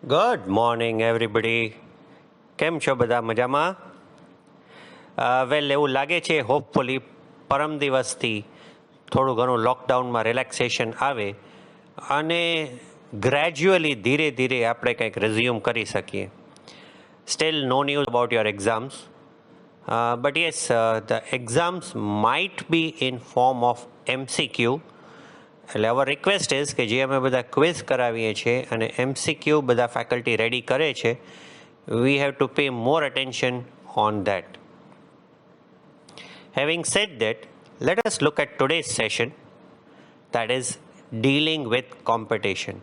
Good morning everybody. કેમ છો બધા મજામાં? વેલ એવું લાગે છે હોપફુલી પરમ દિવસથી થોડું ઘણું લોકડાઉનમાં રિલેક્સેશન આવે અને ગ્રેજ્યુઅલી ધીરે ધીરે આપણે કંઈક રિઝ્યુમ કરી શકીએ. Still no news about your exams. But yes, the exams might be in form of MCQ. એટલે અવર રિક્વેસ્ટ ઇઝ કે જે અમે બધા ક્વિઝ કરાવીએ છીએ અને MCQ બધા ફેકલ્ટી રેડી કરે છે, we have to pay more attention on that. Having said that, let us look at today's session, that is dealing with competition.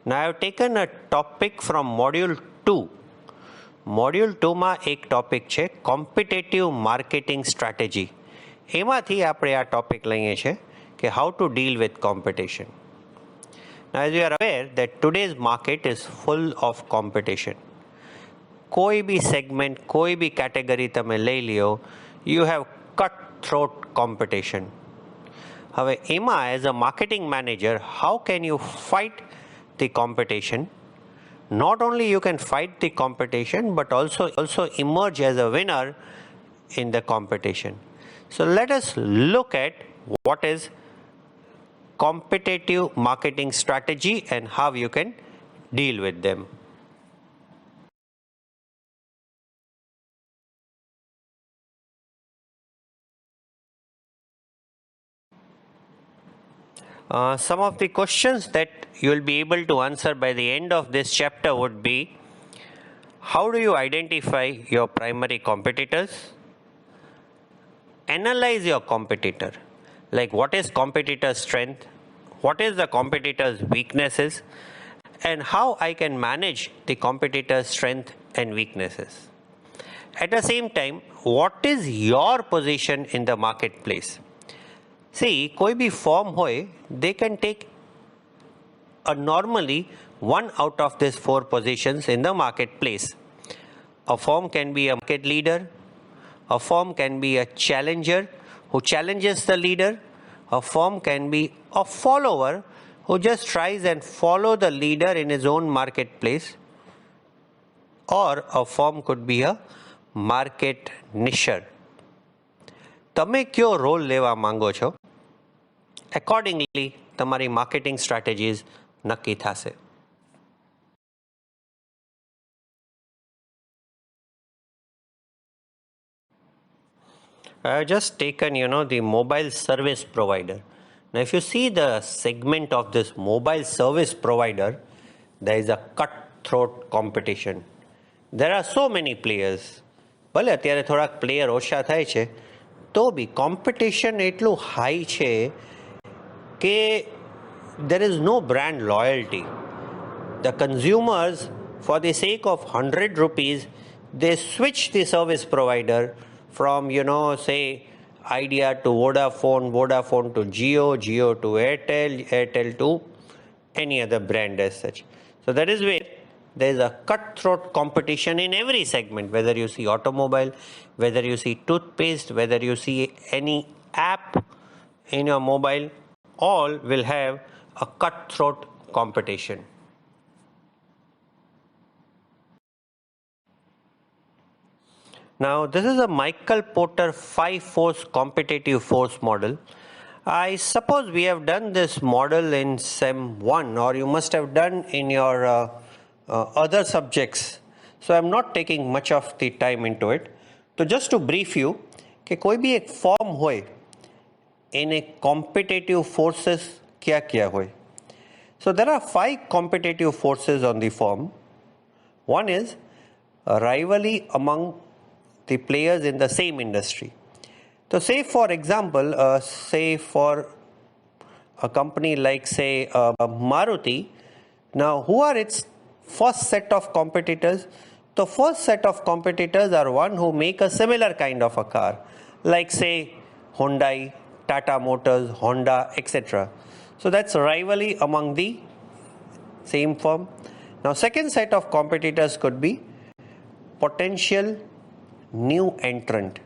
Now I have taken a topic from module 2. Module 2માં એક topic છે competitive marketing strategy. એમાંથી આપણે આ topic લઈએ છીએ કે how to deal with competition. Now as you are aware that today's market is full of competition. કોઈ બી segment, કોઈ બી કેટેગરી તમે લઈ લ્યો, you have cutthroat competition. હવે એમાં as a marketing manager how can you fight the competition? Not only you can fight the competition but also emerge as a winner in the competition. So let us look at what is competitive marketing strategy and how you can deal with them. Some of the questions that you will be able to answer by the end of this chapter would be: how do you identify your primary competitors? Analyze your competitor. Like, what is competitor's strength? What is the competitor's weaknesses? And how I can manage the competitor's strength and weaknesses. At the same time, what is your position in the marketplace? See, koi bhi firm hoy, they can take normally one out of these four positions in the marketplace. A firm can be a market leader, a firm can be a challenger who challenges the leader, a firm can be a follower who just tries and follow the leader in his own marketplace, or a firm could be a market nicher. તમે કયો role લેવા માંગો છો? Accordingly, તમારી marketing strategies નક્કી થશે. I have just taken, the mobile service provider. Now, if you see the segment of this mobile service provider, there is a cutthroat competition. There are so many players. ભલે અત્યારે થોડાક player ઓછા થાય છે, તો બી competition એટલું high છે કે there is no brand loyalty. The consumers, for the sake of 100 rupees, they switch the service provider from, say, Idea to Vodafone, Vodafone to Jio, Jio to Airtel, Airtel to any other brand as such. So that is where there is a cutthroat competition in every segment, whether you see automobile, whether you see toothpaste, whether you see any app in your mobile, all will have a cutthroat competition. Now, this is a Michael Porter 5-force competitive force model. I suppose we have done this model in Sem 1, or you must have done in your other subjects. So I'm not taking much of the time into it. So just to brief you, कि कोई भी एक form होए, इन्हें competitive forces क्या क्या होए. So there are 5 competitive forces on the firm. One is rivalry among the players in the same industry. So say for example, say for a company like say Maruti, now who are its first set of competitors? The first set of competitors are one who make a similar kind of a car, like say Hyundai, Tata Motors, Honda, etc. So that's rivalry among the same firm. Now second set of competitors could be potential new entrant,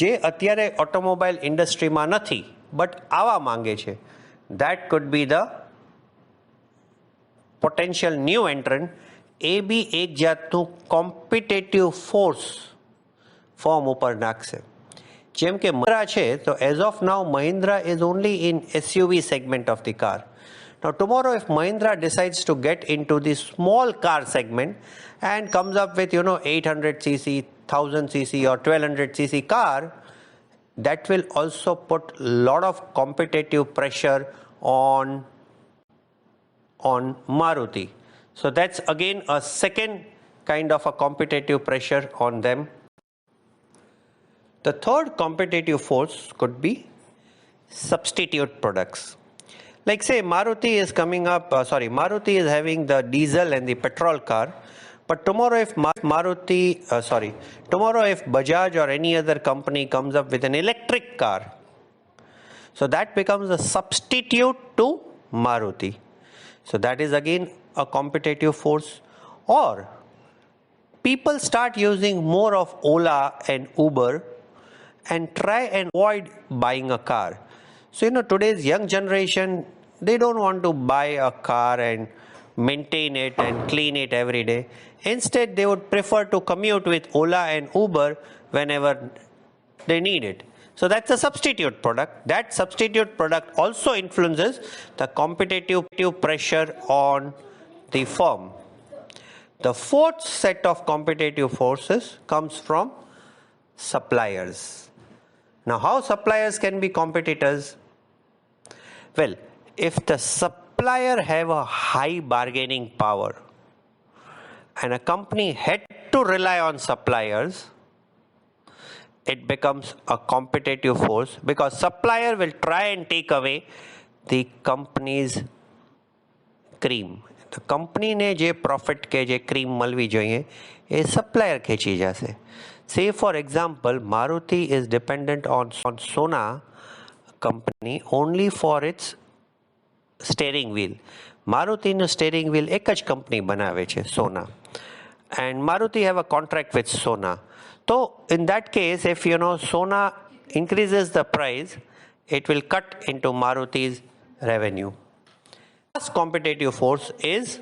જે અત્યારે automobile ઇન્ડસ્ટ્રીમાં નથી but આવા માંગે છે. That could be the potential new entrant એ બી એક જાતનું કોમ્પિટેટિવ ફોર્સ ફોર્મ ઉપર નાખશે. જેમ કે મહિન્દ્રા છે તો as of now Mahindra is only in SUV segment of the car. Now tomorrow if Mahindra decides to get into the small car segment and comes up with 800cc, 1000cc or 1200cc car, that will also put lot of competitive pressure on Maruti. So that's again a second kind of a competitive pressure on them. The third competitive force could be substitute products. Like say Maruti is coming up, Maruti is having the diesel and the petrol car, but tomorrow if tomorrow if Bajaj or any other company comes up with an electric car, so that becomes a substitute to Maruti. So that is again a competitive force. Or people start using more of Ola and Uber and try and avoid buying a car. So today's young generation, they don't want to buy a car and maintain it and clean it every day. Instead, they would prefer to commute with Ola and Uber whenever they need it. So that's a substitute product. That substitute product also influences the competitive pressure on the firm. The fourth set of competitive forces comes from suppliers. Now, how suppliers can be competitors? Well, if the supplier have a high bargaining power and a company had to rely on suppliers, it becomes a competitive force because supplier will try and take away the company's cream. The company ने जे profit के जे cream મળવી જોઈએ એ supplier ખેંચી જશે. Say for example, Maruti is dependent on Sona company only for its steering wheel. Maruti no steering wheel એક જ company બનાવે છે, Sona. And Maruti have a contract with Sona. So in that case, if Sona increases the price, it will cut into Maruti's revenue. Last competitive force is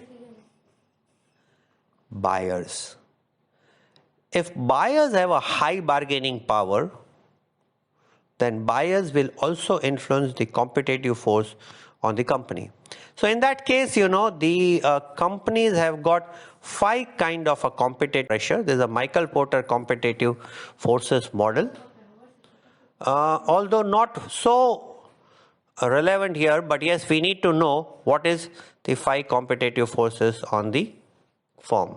buyers. If buyers have a high bargaining power, then buyers will also influence the competitive force on the company. So in that case, the companies have got 5 kind of a competitive pressure. There's a Michael Porter competitive forces model. Although not so relevant here, but yes, we need to know what is the 5 competitive forces on the firm.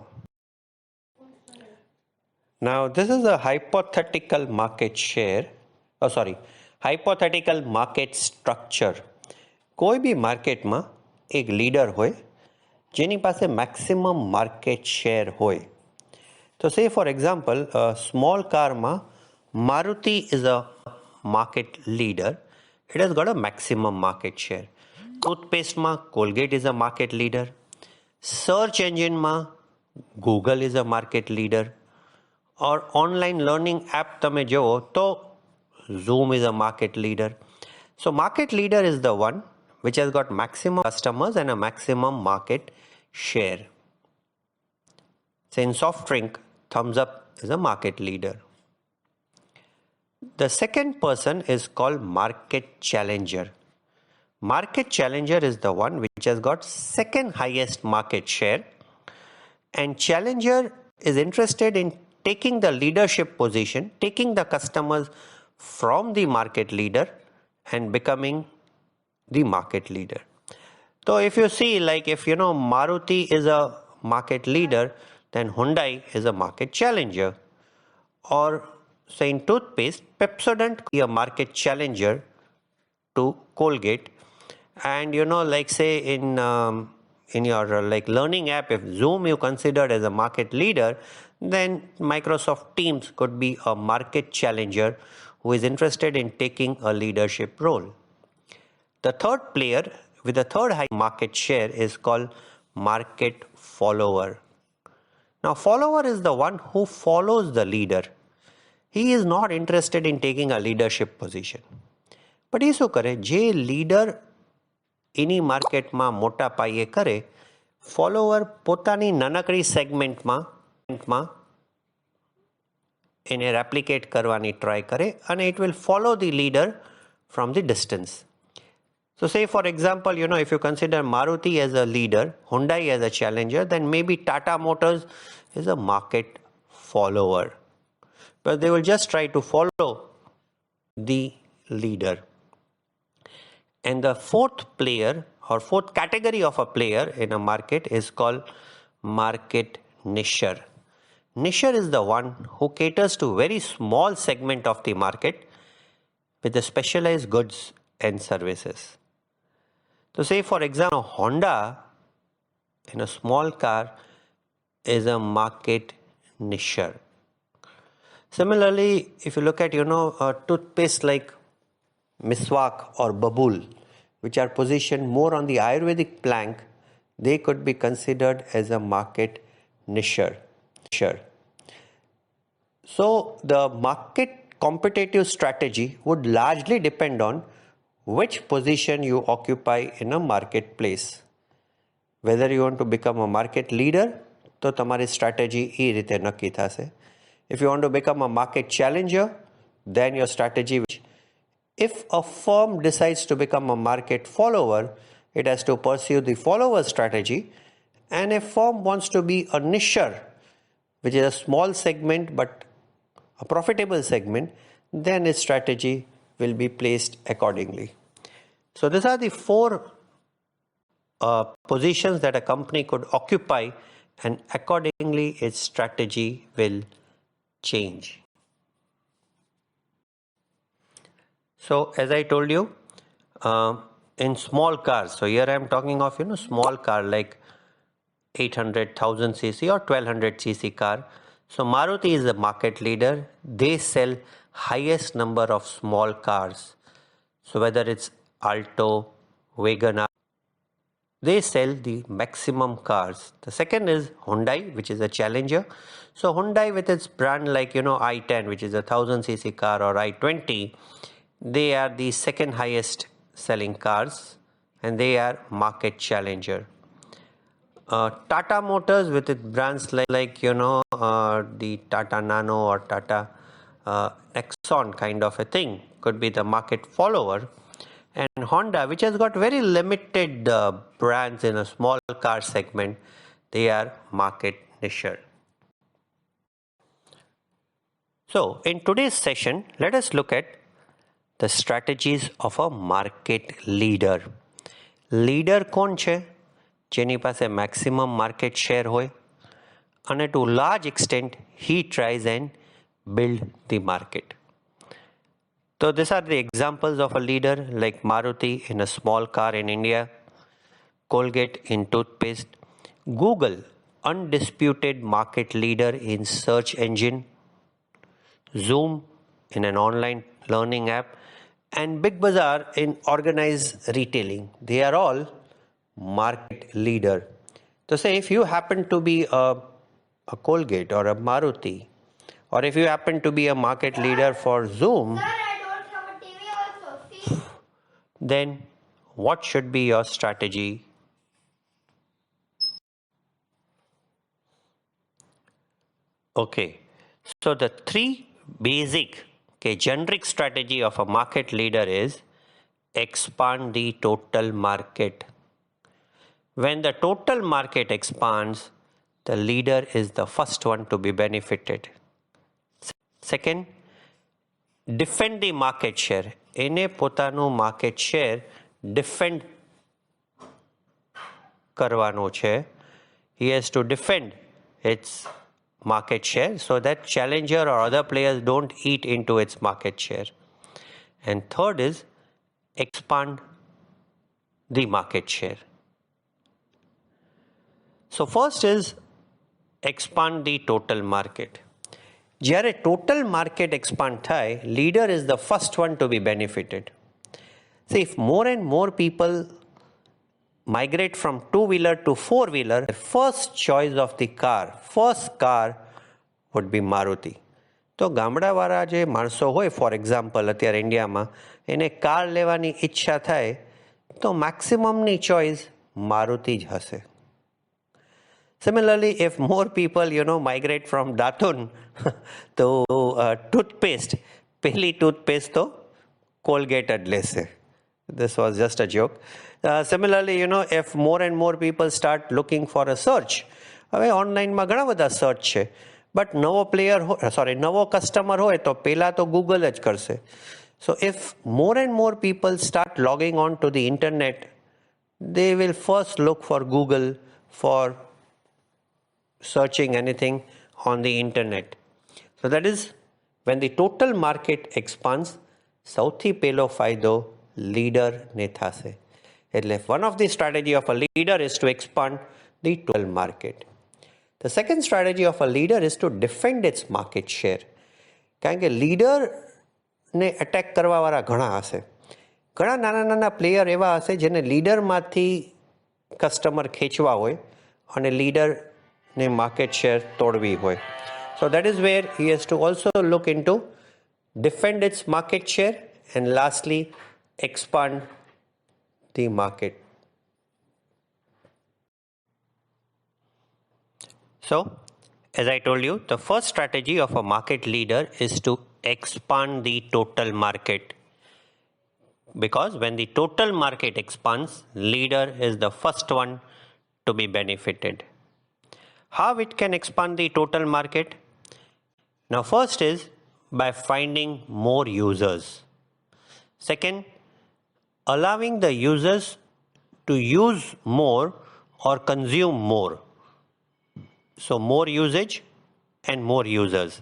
Now, this is a hypothetical market share. Hypothetical market structure. કોઈ બી માર્કેટમાં એક leader હોય જેની પાસે maximum market share હોય. તો સે for example small કારમાં Maruti is a market leader. It has got a maximum market share. Toothpasteમાં Colgate is a market leader. Search engineમાં Google is a market leader. Or online learning app તમે જોવો તો Zoom is a market leader. So market leader is the one which has got maximum customers and a maximum market share. So in soft drink, Thumbs Up is a market leader. The second person is called market challenger. Market challenger is the one which has got second highest market share, and challenger is interested in taking the leadership position, taking the customers from the market leader and becoming the market leader. So if you see, like if Maruti is a market leader, then Hyundai is a market challenger. Or say in toothpaste, Pepsodent is a market challenger to Colgate. And like say in your like learning app, if Zoom you considered as a market leader, then Microsoft Teams could be a market challenger who is interested in taking a leadership role. The third player with the third high market share is called market follower. Now follower is the one who follows the leader. He is not interested in taking a leadership position. But એ શું કરે, જે leader એની માર્કેટમાં મોટા પાયે કરે, follower પોતાની નાનકડી સેગમેન્ટમાં એને રેપ્લિકેટ કરવાની ટ્રાય કરે અને it will follow the leader from the distance. So say for example, if you consider Maruti as a leader, Hyundai as a challenger, then maybe Tata Motors is a market follower. But they will just try to follow the leader. And the fourth player or fourth category of a player in a market is called market nicher. Nicher is the one who caters to very small segment of the market with the specialized goods and services. So say for example, Honda in a small car is a market nicher. Similarly, if you look at a toothpaste like Miswak or Babool, which are positioned more on the Ayurvedic plank, they could be considered as a market nicher. So the market competitive strategy would largely depend on which position you occupy in a marketplace. Whether you want to become a market leader, તો તમારી strategy એ રીતે નક્કી થશે. If you want to become a market challenger, then your strategy. If a firm decides to become a market follower, it has to pursue the follower strategy. And if firm wants to be a nicher, which is a small segment but a profitable segment, then its strategy will be placed accordingly. So these are the four positions that a company could occupy, and accordingly its strategy will change. So as I told you, in small cars, so here I am talking of small car like 800,000 cc or 1200 cc car. So Maruti is the market leader. They sell highest number of small cars. So whether it's Alto, WagonR, they sell the maximum cars. The second is Hyundai, which is a challenger. So Hyundai with its brand like i10, which is a 1000 cc car, or i20, they are the second highest selling cars and they are market challenger. Tata Motors with its brands like the Tata Nano or Tata Nexon kind of a thing could be the market follower. And Honda, which has got very limited brands in a small car segment, they are market nicher. So in today's session, let us look at the strategies of a market leader. Leader કોણ છે? જેની પાસે maximum market share હોય અને to large extent he tries and build the market. So these are the examples of a leader like Maruti in a small car in India, Colgate in toothpaste, Google, undisputed market leader in search engine, Zoom in an online learning app, and Big Bazaar in organized retailing. They are all market leader. So say if you happen to be a Colgate or a Maruti, or if you happen to be a market leader for Zoom, then what should be your strategy? Okay, so the three basic generic strategy of a market leader is expand the total market. When the total market expands, the leader is the first one to be benefited. Second, defend the market share. એને પોતાનું market share defend કરવાનો છે. He has to defend its market share so that challenger or other players don't eat into its market share. And third is expand the market share. So first is expand the total market. જ્યારે total market expand થાય, leader is the first one to be benefited. See, if more and more people migrate from two-wheeler to four-wheeler, the first choice of the first car would be Maruti. તો ગામડાવાળા જે માણસો હોય, for example અત્યારે ઇન્ડિયામાં, એને car લેવાની ઈચ્છા થાય તો મેક્સિમમની ચોઈસ મારુતિ જ હશે. Similarly, if more people, migrate from datun to toothpaste, પહેલી toothpaste તો Colgate જ લેશે. This was just a joke. Similarly, if more and more people start looking for a search, હવે ઓનલાઈનમાં ઘણા બધા સર્ચ છે, બટ નવો કસ્ટમર હોય તો પહેલાં તો ગૂગલ જ કરશે. So if more and more people start logging on to the internet, they will first look for Google for searching anything on the internet. So that is when the total market expands, સૌથી પહેલો ફાયદો લીડરને થશે. એટલે one of the strategy of a leader is to expand the total market. The second strategy of a leader is to defend its market share. કારણ કે લીડરને attack કરવાવાળા ઘણા હશે. ઘણા નાના પ્લેયર એવા હશે જેને લીડરમાંથી કસ્ટમર ખેંચવા હોય અને લીડરને માર્કેટ શેર તોડવી હોય. So that is where he has to also look into defend its market share and lastly expand the market. So, as I told you, the first strategy of a market leader is to expand the total market. Because when the total market expands, leader is the first one to be benefited. How it can expand the total market? Now, first is by finding more users. Second, allowing the users to use more or consume more. So more usage and more users.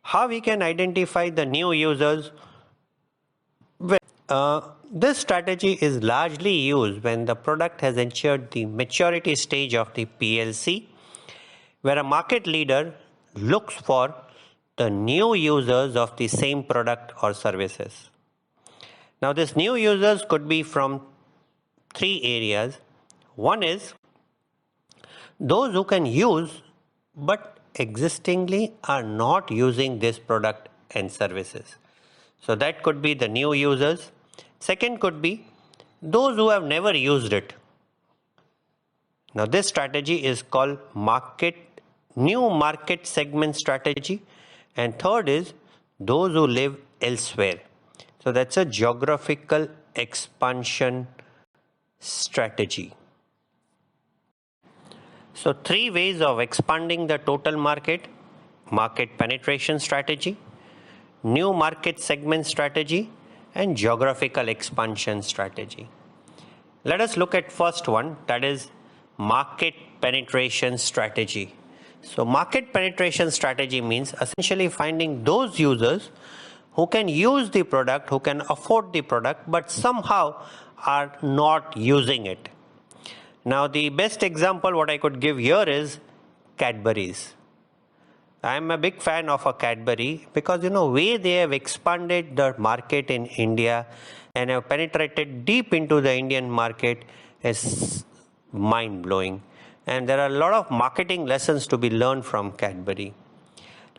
How we can identify the new users? This strategy is largely used when the product has entered the maturity stage of the PLC, where a market leader looks for the new users of the same product or services. Now, these new users could be from three areas. One is those who can use but existingly are not using this product and services. So that could be the new users. Second could be those who have never used it. Now this strategy is called new market segment strategy. And third is those who live elsewhere. So that's a geographical expansion strategy. So three ways of expanding the total market: market penetration strategy, new market segment strategy, and geographical expansion strategy. Let us look at first one, that is market penetration strategy. So market penetration strategy means essentially finding those users who can use the product, who can afford the product, but somehow are not using it. Now the best example what I could give here is Cadbury's. I am a big fan of a Cadbury because way they have expanded the market in India and have penetrated deep into the Indian market is mind-blowing. And there are a lot of marketing lessons to be learned from Cadbury.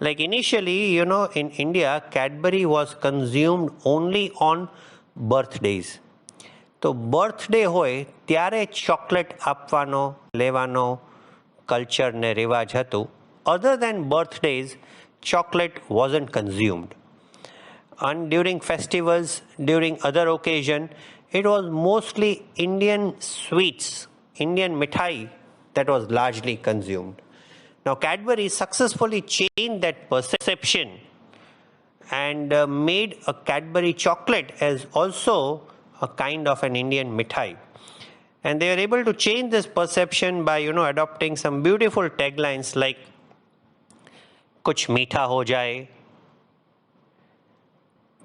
Like initially, in India, Cadbury was consumed only on birthdays. તો birthday હોય ત્યારે chocolate આપવાનો લેવાનો culture ને રિવાજ હતું. Other than birthdays, chocolate wasn't consumed. And during festivals, during other occasion, it was mostly Indian sweets, Indian mithai that was largely consumed. Now Cadbury successfully changed that perception and made a Cadbury chocolate as also a kind of an Indian mithai. And they were able to change this perception by adopting some beautiful taglines like कुछ मीठा हो जाए,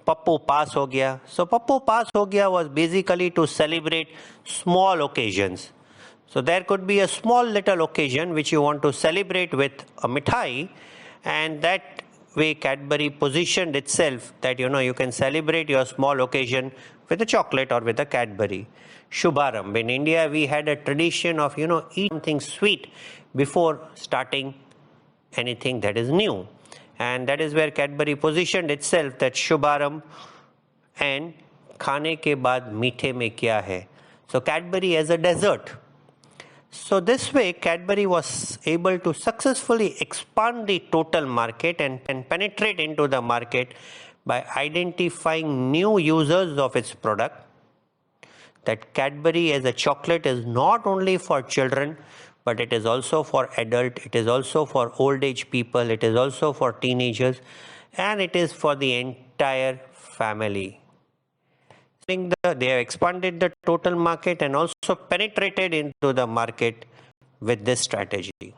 पप्पू पास हो गया. So Pappu पास हो गया was basically to celebrate small occasions. So there could be a small little occasion which you want to celebrate with a mithai, and that way Cadbury positioned itself that you can celebrate your small occasion with a chocolate or with a Cadbury. Shubharamb. In India we had a tradition of eating something sweet before starting anything that is new, and that is where Cadbury positioned itself that Shubharamb and खाने के बाद मीठे में क्या है. So Cadbury as a dessert. So this way, Cadbury was able to successfully expand the total market and penetrate into the market by identifying new users of its product. That Cadbury as a chocolate is not only for children, but it is also for adult, it is also for old age people, it is also for teenagers, and it is for the entire family. They have expanded the total market and also penetrated into the market with this strategy.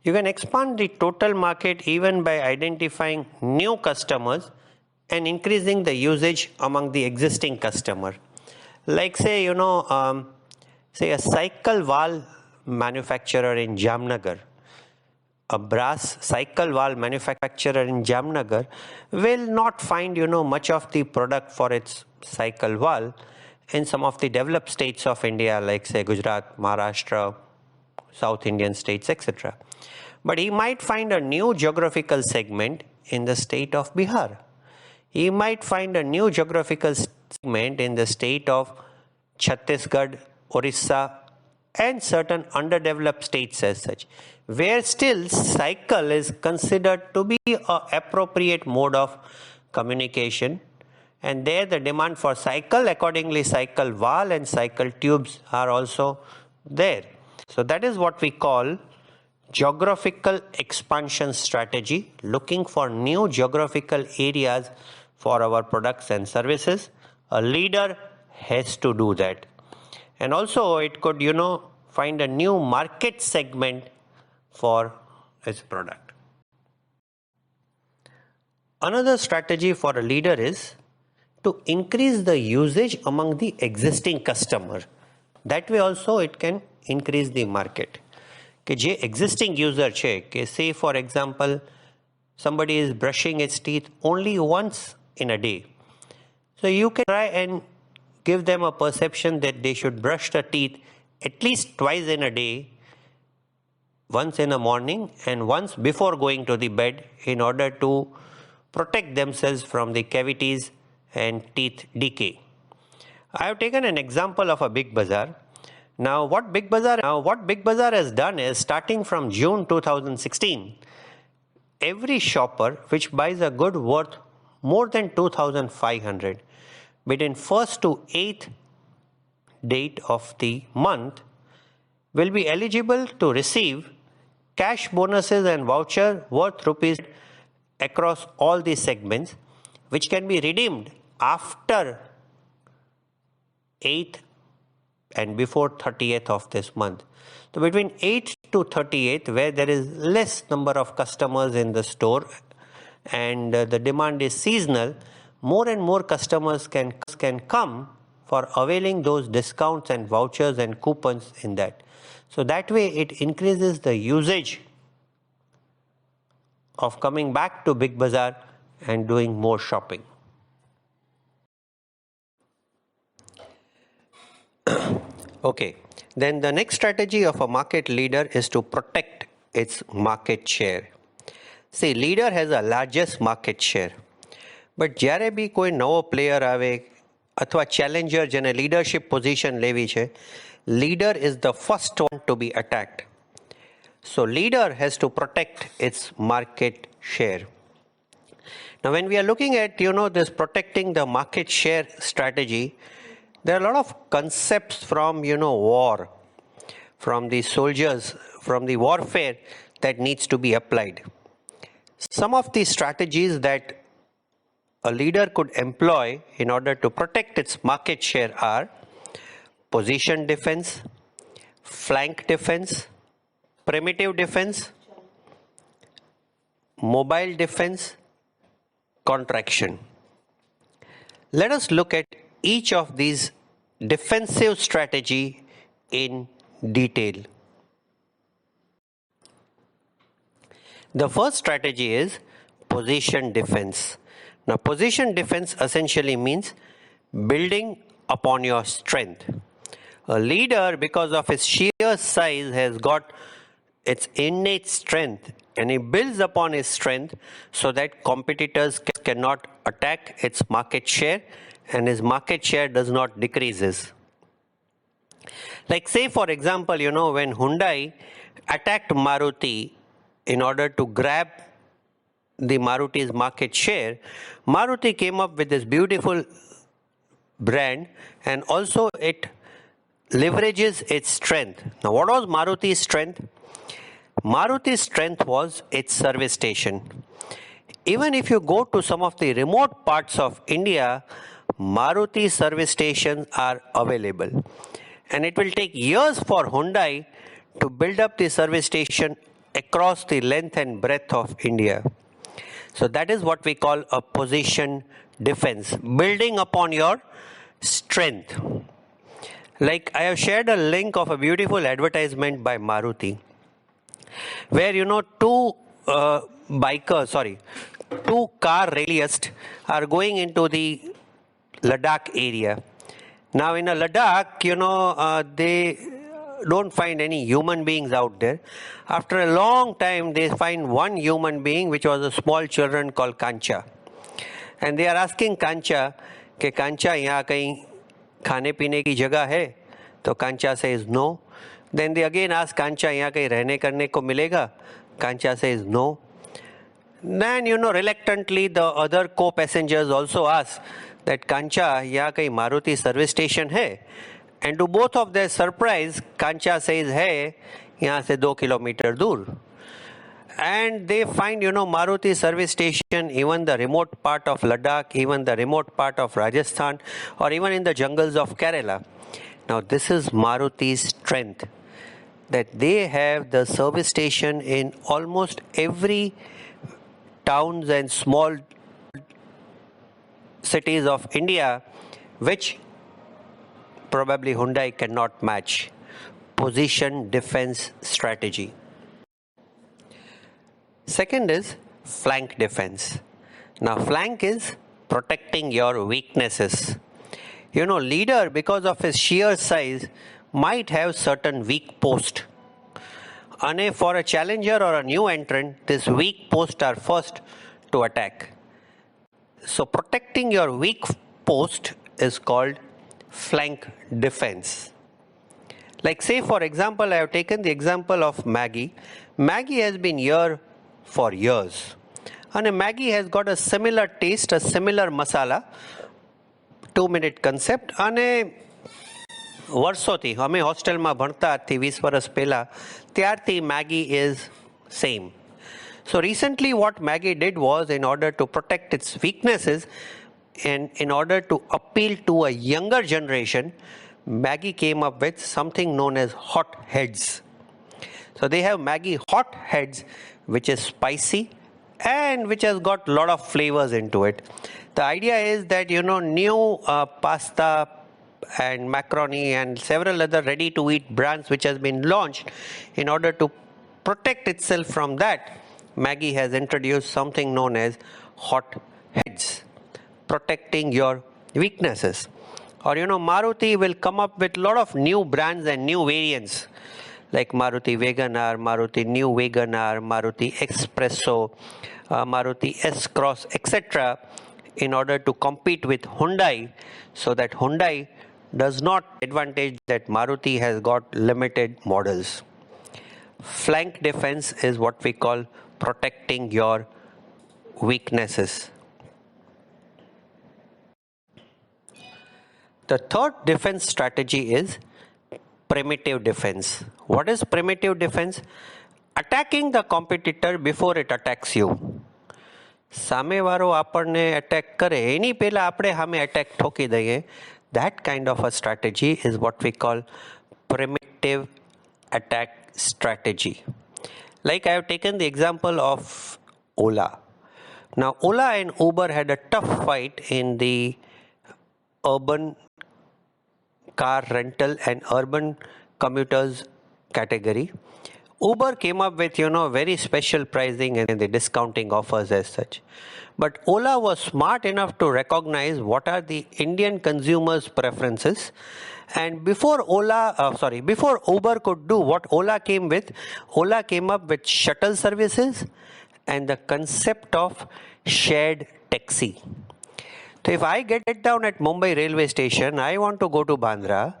You can expand the total market even by identifying new customers and increasing the usage among the existing customer. Like say, say a cycle valve manufacturer in Jamnagar, a brass cycle valve manufacturer in Jamnagar will not find, much of the product for its cycle valve in some of the developed states of India, like say Gujarat, Maharashtra, South Indian states, etc. But he might find a new geographical segment in the state of Bihar. He might find a new geographical segment in the state of Chhattisgarh, Orissa, and certain underdeveloped states as such, where still cycle is considered to be an appropriate mode of communication, and there the demand for cycle, accordingly cycle valve and cycle tubes are also there. So that is what we call geographical expansion strategy, looking for new geographical areas for our products and services. A leader has to do that. And also it could, find a new market segment for its product. Another strategy for a leader is to increase the usage among the existing customer. That way also it can increase the market. કે જે existing user છે, કે say for example somebody is brushing its teeth only once in a day, so you can try and give them a perception that they should brush the teeth at least twice in a day, once in the morning and once before going to the bed, in order to protect themselves from the cavities and teeth decay. I have taken an example of a big bazaar. Now what Big Bazaar has done is, starting from June 2016, every shopper which buys a good worth more than 2,500 between 1st to 8th date of the month will be eligible to receive cash bonuses and voucher worth rupees across all these segments, which can be redeemed after 8th and before 30th of this month. So between 8th to 30th, where there is less number of customers in the store and the demand is seasonal, more and more customers can come for availing those discounts and vouchers and coupons in that. So that way it increases the usage of coming back to Big Bazaar and doing more shopping. Okay, then the next strategy of a market leader is to protect its market share. See, leader has a largest market share, but જ્યારે બી કોઈ નવો player આવે અથવા Challenger જેને leadership position લેવી છે, leader is the first one to be attacked. So leader has to protect its market share. Now when we are looking at, this protecting the market share strategy, there are a lot of concepts from, war, from the soldiers, from the warfare that needs to be applied. Some of the strategies that a leader could employ in order to protect its market share are position defense, flank defense, primitive defense, mobile defense, contraction. Let us look at each of these defensive strategy in detail. The first strategy is position defense. Now, position defense essentially means building upon your strength. A leader, because of his sheer size, has got its innate strength, and he builds upon his strength so that competitors cannot attack its market share and his market share does not decreases. Like say for example, when Hyundai attacked Maruti in order to grab the Maruti's market share, Maruti came up with this beautiful brand, and also it leverages its strength. Now, what was Maruti's strength? Maruti's strength was its service station. Even if you go to some of the remote parts of India, Maruti service stations are available. And it will take years for Hyundai to build up the service station across the length and breadth of India. So that is what we call a position defense, building upon your strength. Like I have shared a link of a beautiful advertisement by Maruti, where two car rallists are going into the Ladakh area. Now in a Ladakh, they don't find any human beings out there. After a long time, they find one human being, which was a small children called Kancha. And they are asking Kancha, कि कांचा यहाँ कहीं खाने पीने की जगह है? तो कांचा says no. Then they again ask कांचा यहाँ कहीं रहने करने को मिलेगा? कांचा says no. Then reluctantly the other co-passengers also ask that कांचा यहाँ कहीं मारुति सर्विस स्टेशन है? And to both of their surprise, Kancha says है यहाँ से 2 किलोमीटर दूर. And they find, Maruti service station, even the remote part of Ladakh, even the remote part of Rajasthan, or even in the jungles of Kerala. Now, this is Maruti's strength, that they have the service station in almost every towns and small cities of India, which probably Hyundai cannot match. Position defense strategy. Second is flank defense. Now, flank is protecting your weaknesses. Leader, because of his sheer size, might have certain weak post. And for a challenger or a new entrant, this weak post are first to attack. So, protecting your weak post is called flank defense. Like say for example, I have taken the example of Maggi. Maggi has been here for years. And Maggi has got a similar taste, a similar masala, 2-minute concept. અને વર્ષોથી અમે હોસ્ટેલમાં ભણતા આજથી 20 વર્ષ પહેલા ત્યારથી Maggi is same. So recently what Maggi did was, in order to protect its weaknesses and in order to appeal to a younger generation, Maggi came up with something known as hot heads. So they have Maggi hot heads, which is spicy and which has got a lot of flavors into it. The idea is that, new pasta and macaroni and several other ready-to-eat brands which has been launched, in order to protect itself from that, Maggi has introduced something known as hot heads, protecting your weaknesses. Or, Maruti will come up with a lot of new brands and new variants, like Maruti Wagoner, Maruti New Wagoner, Maruti Espresso, Maruti S-Cross, etc., in order to compete with Hyundai, so that Hyundai does not advantage that Maruti has got limited models. Flank defense is what we call protecting your weaknesses. The third defense strategy is primitive defense. What is primitive defense? Attacking the competitor before it attacks you. સામેવાળો આપણને attack કરે એની પહેલા આપણે સામે attack ઠોકી દઈએ. That kind of a strategy is what we call primitive attack strategy. Like I have taken the example of Ola. Now Ola and Uber had a tough fight in the urban car rental and urban commuters category. Uber came up with, very special pricing and the discounting offers as such. But Ola was smart enough to recognize what are the Indian consumers' preferences. And before Uber could do what Ola came with, Ola came up with shuttle services and the concept of shared taxi. So if I get down at Mumbai railway station, I want to go to Bandra,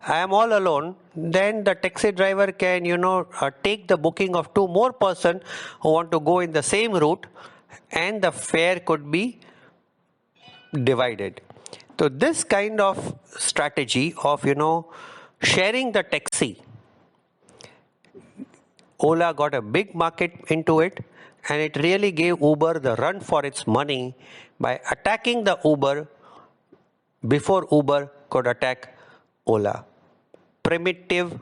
I am all alone, then the taxi driver can, take the booking of two more person who want to go in the same route, and the fare could be divided. So this kind of strategy of, sharing the taxi, Ola got a big market into it, and it really gave Uber the run for its money by attacking the Uber before Uber could attack Ola. Primitive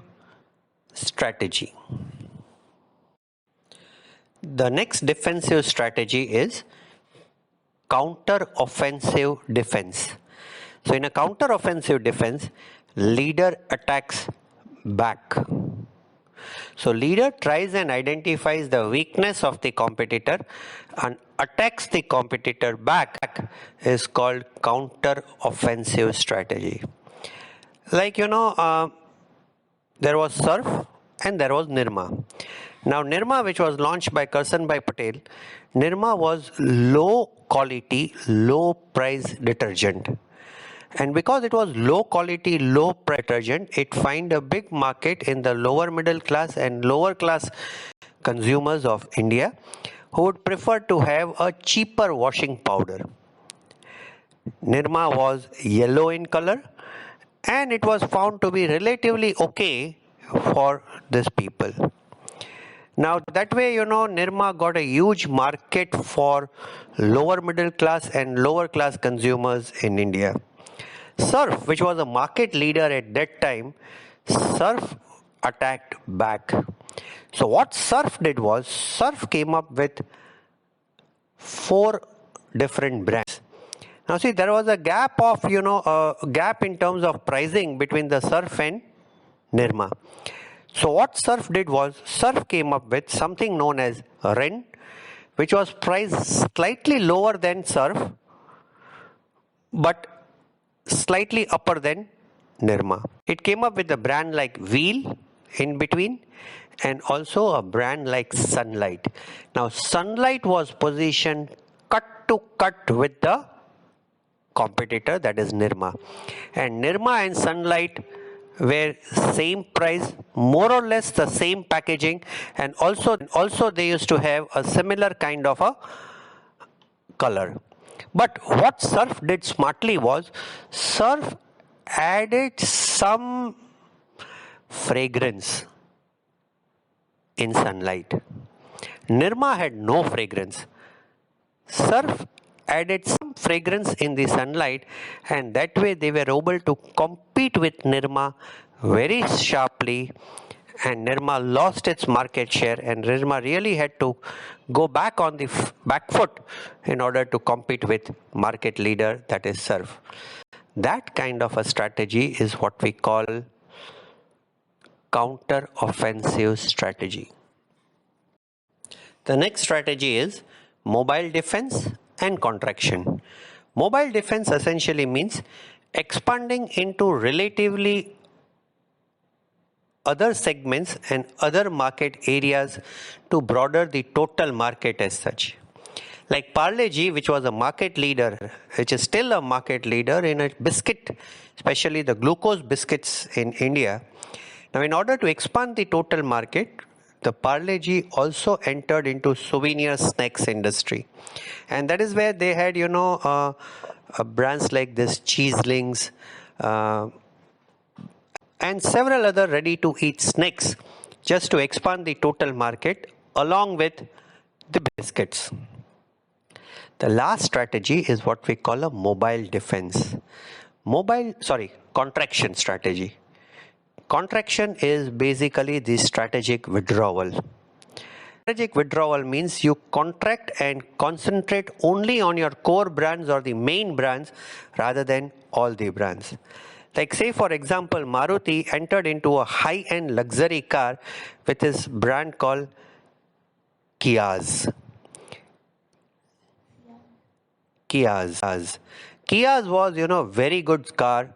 strategy. The next defensive strategy is counter-offensive defense. So in a counter-offensive defense, leader attacks back. So leader tries and identifies the weakness of the competitor and attacks the competitor back is called counter-offensive strategy. Like, there was Surf and there was Nirma. Now Nirma, which was launched by Karsanbhai Patel, Nirma was low quality, low price detergent. And because it was low quality, low price detergent, it found a big market in the lower middle class and lower class consumers of India who would prefer to have a cheaper washing powder. Nirma was yellow in color, and it was found to be relatively okay for these people. Now that way, Nirma got a huge market for lower middle class and lower class consumers in India. Surf, which was a market leader at that time, Surf attacked back. So what Surf did was, Surf came up with 4 different brands. Now see, there was a gap of, a gap in terms of pricing between the Surf and Nirma. So what Surf did was, Surf came up with something known as Ren, which was priced slightly lower than Surf, but slightly upper than Nirma. It came up with a brand like Wheel in between, and also a brand like Sunlight. Now Sunlight was positioned cut to cut with the competitor, that is Nirma. And Nirma and Sunlight were same price, more or less the same packaging, and also they used to have a similar kind of a color. But what Surf did smartly was, Surf added some fragrance in Sunlight. Nirma had no fragrance. Surf added some fragrance in the Sunlight, and that way they were able to compete with Nirma very sharply, and Nirma lost its market share, and Nirma really had to go back on the back foot in order to compete with market leader, that is Surf. That kind of a strategy is what we call counter-offensive strategy. The next strategy is mobile defense and contraction. Mobile defense essentially means expanding into relatively other segments and other market areas to broaden the total market as such. Like Parle-G, which was a market leader, which is still a market leader in a biscuit, especially the glucose biscuits in India. Now in order to expand the total market, the Parle-G also entered into souvenir snacks industry. And that is where they had, brands like this Cheeselings, and several other ready-to-eat snacks just to expand the total market along with the biscuits. The last strategy is what we call a mobile defense. Contraction strategy. Contraction is basically the strategic withdrawal. Strategic withdrawal means you contract and concentrate only on your core brands or the main brands rather than all the brands. Like say for example, Maruti entered into a high-end luxury car with his brand called Kias. Kias was, very good car,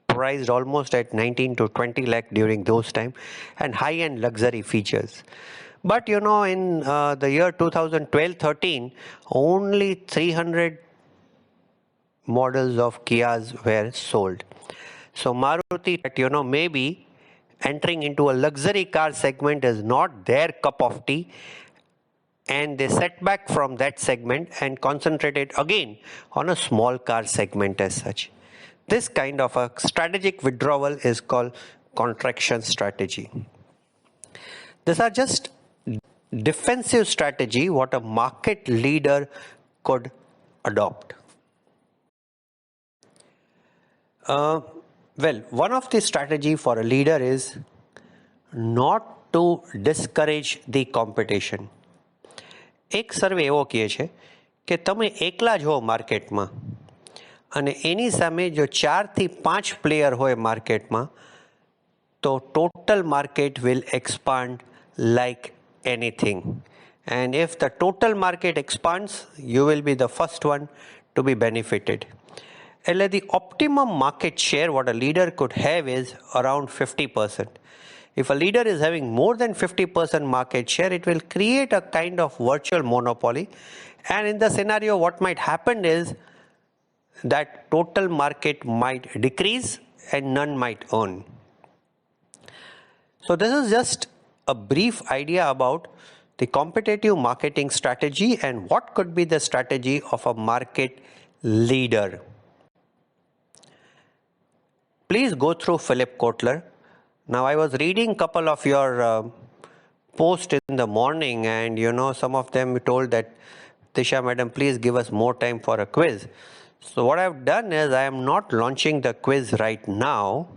priced almost at 19 to 20 lakh during those time, and high-end luxury features. But in the year 2012-13, only 300 models of Kias were sold. So Maruti, maybe entering into a luxury car segment is not their cup of tea, and they set back from that segment and concentrated again on a small car segment as such. This kind of a strategic withdrawal is called contraction strategy. These are just defensive strategy what a market leader could adopt. Well, one of the strategy for a leader is not to discourage the competition. એક સર્વે એવો કહે છે કે તમે એકલા જ હો માર્કેટમાં અને એની સામે જો 4 થી 5 પ્લેયર હોય માર્કેટમાં તો total market will expand like anything. And if the total market expands, you will be the first one to be benefited. એટલે the optimum market share what a leader could have is around 50%. If a leader is having more than 50% market share, it will create a kind of virtual monopoly. And in the scenario, what might happen is that total market might decrease and none might earn. So this is just a brief idea about the competitive marketing strategy and what could be the strategy of a market leader. Please go through Philip Kotler. Now I was reading a couple of your posts in the morning, and some of them told that Tisha madam, please give us more time for a quiz. So what I've done is I am not launching the quiz right now.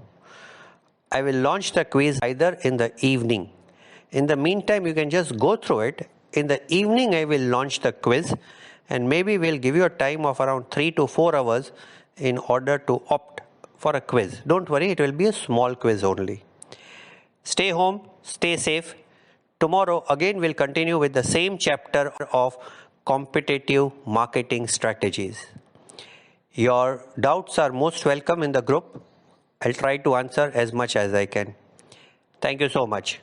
I will launch the quiz either in the evening. In the meantime, you can just go through it. In the evening, I will launch the quiz, and maybe we'll give you a time of around 3 to 4 hours in order to opt for a quiz. Don't worry, it will be a small quiz only. Stay home, stay safe. Tomorrow again we'll continue with the same chapter of competitive marketing strategies. Your doubts are most welcome in the group. I'll try to answer as much as I can. Thank you so much.